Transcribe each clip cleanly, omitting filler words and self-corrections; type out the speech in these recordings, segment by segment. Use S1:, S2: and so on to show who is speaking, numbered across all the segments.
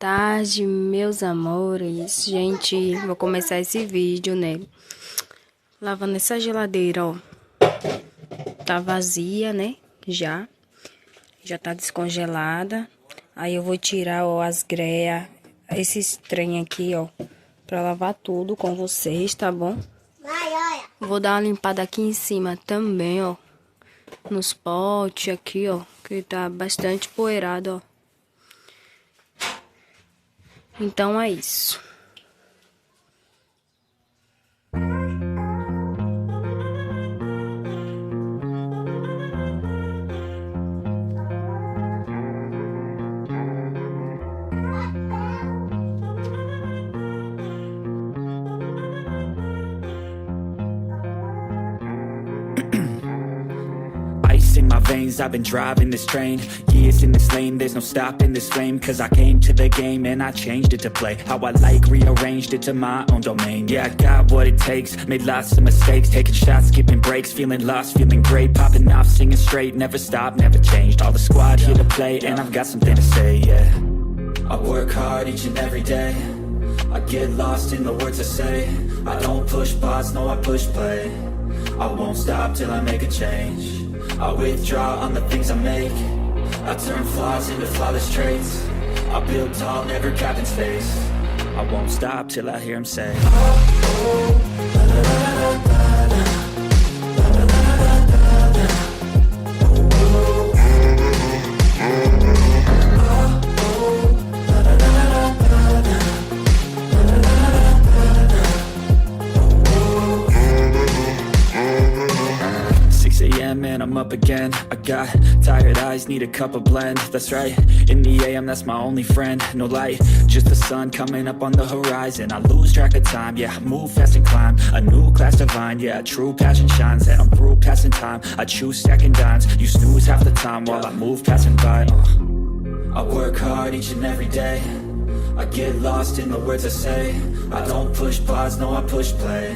S1: tarde, meus amores. Gente, vou começar esse vídeo, né? Lavando essa geladeira, ó. Tá vazia, né? Já tá descongelada. Aí eu vou tirar, ó, as greia, esses trem aqui, ó, pra lavar tudo com vocês, tá bom? Vou dar uma limpada aqui em cima também, ó. Nos potes aqui, ó, que tá bastante poeirado, ó. Então é isso.
S2: In my veins, I've been driving this train. Years in this lane, there's no stopping this flame. Cause I came to the game and I changed it to play how I like, rearranged it to my own domain. Yeah, I got what it takes, made lots of mistakes, taking shots, skipping breaks, feeling lost, feeling great, popping off, singing straight, never stopped, never changed. All the squad here to play and I've got something to say, yeah. I work hard each and every day, I get lost in the words I say. I don't push pause, no, I push play. I won't stop till I make a change. I withdraw on the things I make. I turn flaws into flawless traits. I build tall, never capped in space. I won't stop till I hear him say, and I'm up again. I got tired eyes, need a cup of blend. That's right, in the AM, that's my only friend. No light, just the sun coming up on the horizon. I lose track of time, yeah, I move fast and climb a new class divine, yeah, true passion shines. And I'm through passing time, I choose stacking dimes. You snooze half the time while I move passing by. I work hard each and every day, I get lost in the words I say. I don't push pause, no, I push play.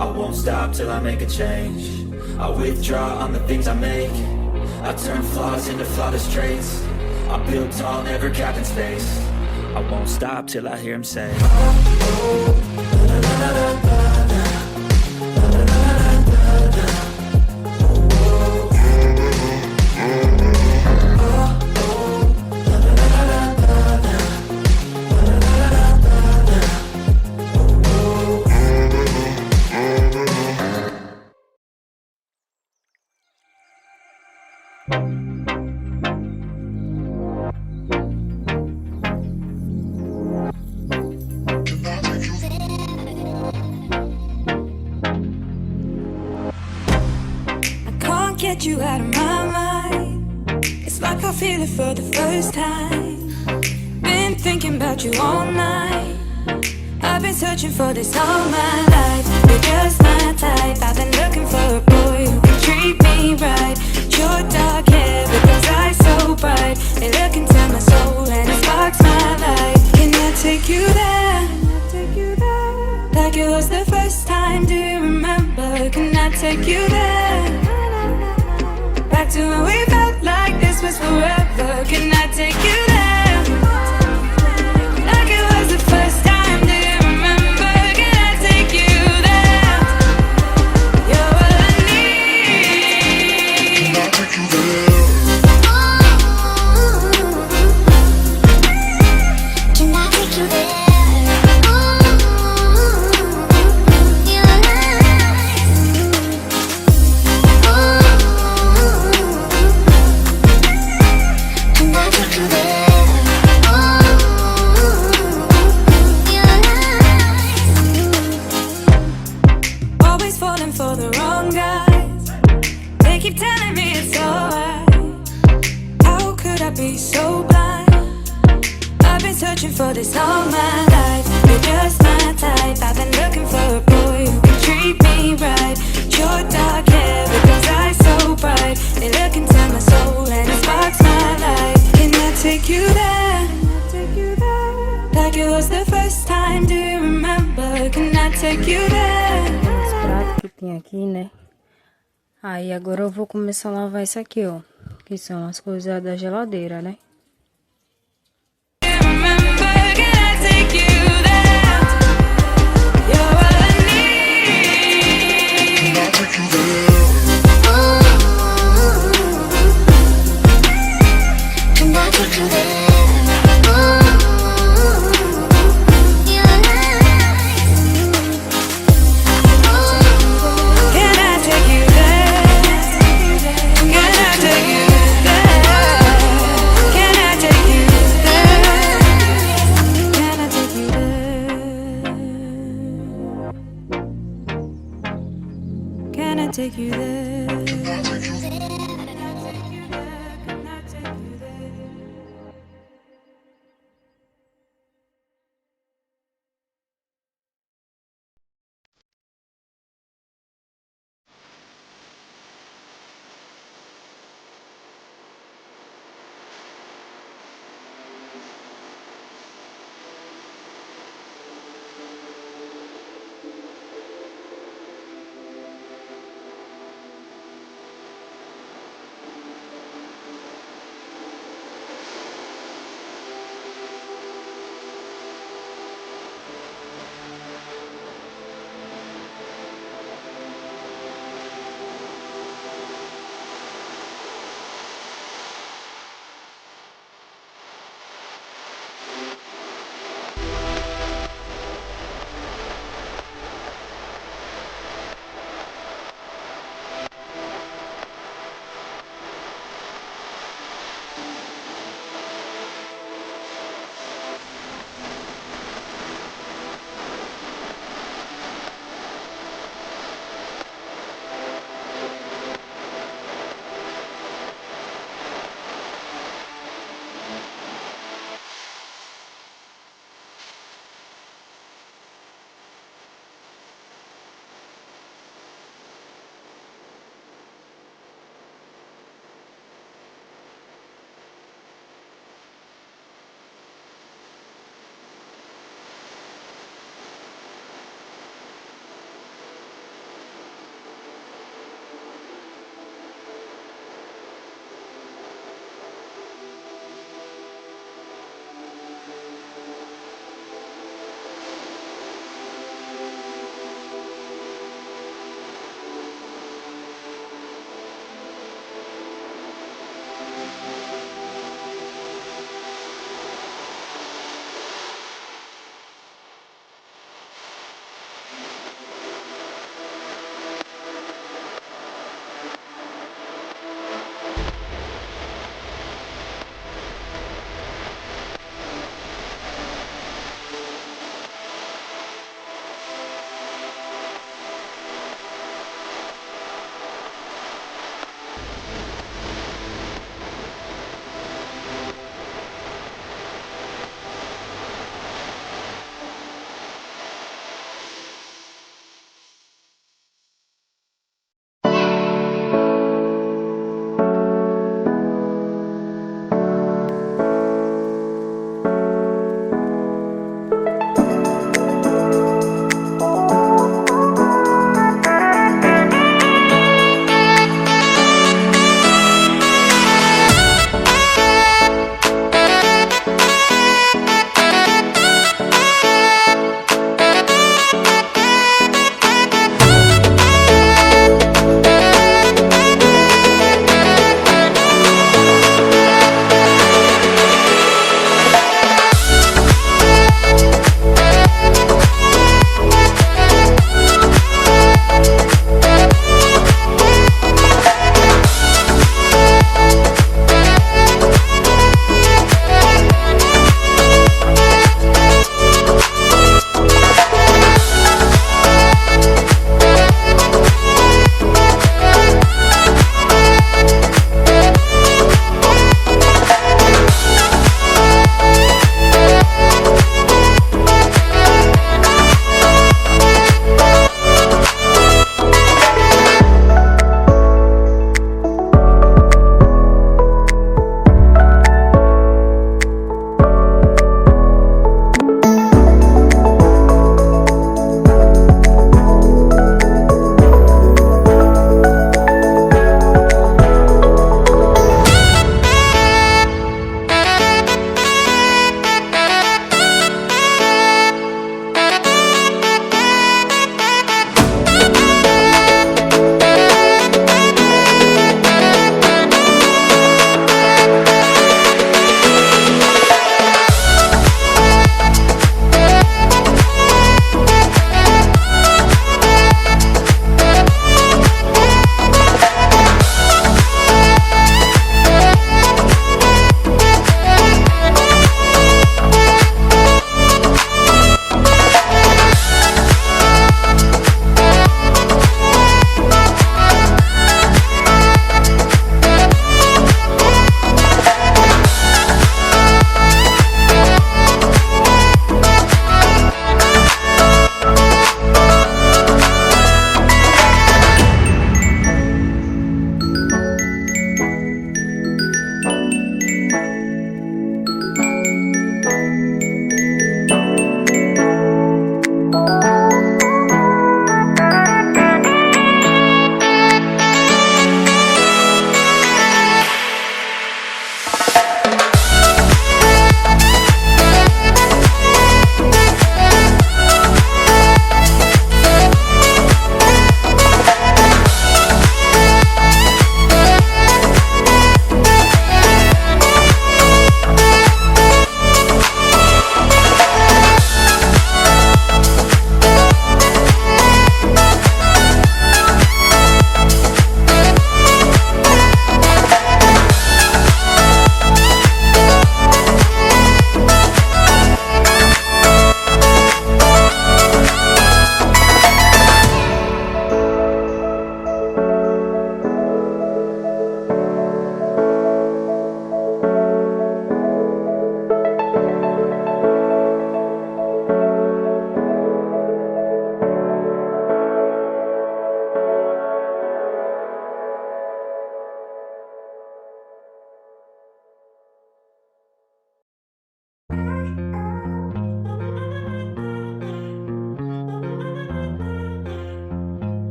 S2: I won't stop till I make a change. I withdraw on the things I make. I turn flaws into flawless traits. I build tall, never capped in space. I won't stop till I hear him say,
S3: get you out of my mind. It's like I feel it for the first time. Been thinking about you all night. I've been searching for this all my life. You're just my type. I've been looking for a boy who can treat me right. Your dark hair with those eyes so bright. They look into my soul and it sparks my life. Can I take you there? Like it was the first time, do you remember? Can I take you there? Back to when we felt like this was forever. Can I take you there? Like it was the first time, do you remember? Can I take you there? You're all I need. Can I take you there? Can I take you there? For the wrong guys, they keep telling me it's alright. How could I be so blind? I've been searching for this all my life. You're just my type. I've been looking for a boy who can treat me right. Your dark hair with those eyes so bright. They look into my soul and it sparks my life. Can I take you there? Like it was the first time, do you remember? Can I take you there?
S1: Que tem aqui, né? Aí agora eu vou começar a lavar isso aqui, ó, que são as coisas da geladeira, né?
S3: Remember take you there?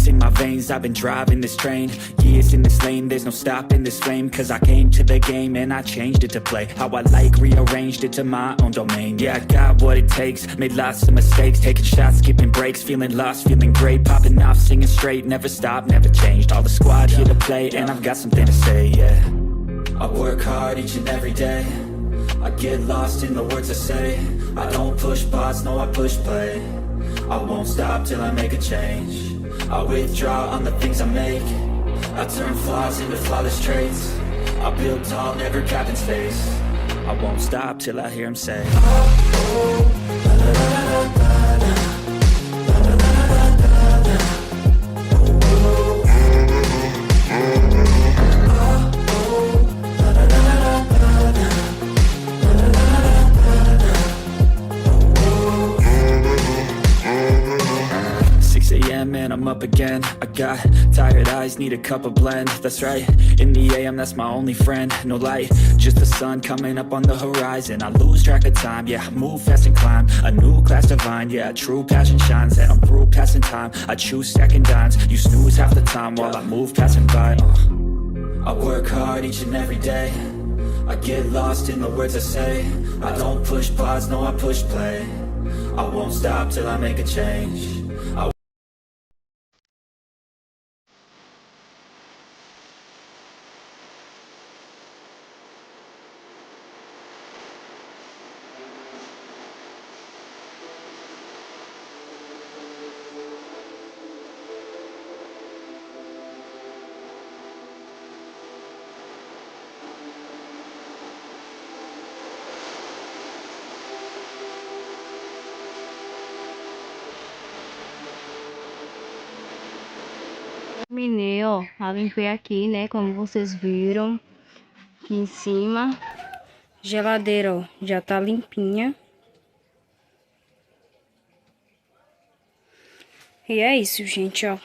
S2: ice in my veins, I've been driving this train. Years in this lane, there's no stopping this flame. Cause I came to the game and I changed it to play how I like, rearranged it to my own domain. Yeah, I got what it takes, made lots of mistakes, taking shots, skipping breaks, feeling lost, feeling great, popping off, singing straight, never stopped, never changed. All the squad here to play, and I've got something to say, yeah. I work hard each and every day, I get lost in the words I say. I don't push pause, no I push play. I won't stop till I make a change. I withdraw on the things I make. I turn flaws into flawless traits. I build tall, never capped in space. I won't stop till I hear him say, and I'm up again. I got tired eyes, need a cup of blend. That's right, in the AM, that's my only friend. No light, just the sun coming up on the horizon. I lose track of time, yeah, I move fast and climb a new class divine, yeah, true passion shines. And I'm through passing time, I choose stacking dimes. You snooze half the time while I move passing by. I work hard each and every day, I get lost in the words I say. I don't push pause, no I push play. I won't stop till I make a change.
S1: Terminei, ó, a limpei aqui, né, como vocês viram, aqui em cima. Geladeira, ó, já tá limpinha. E é isso, gente, ó.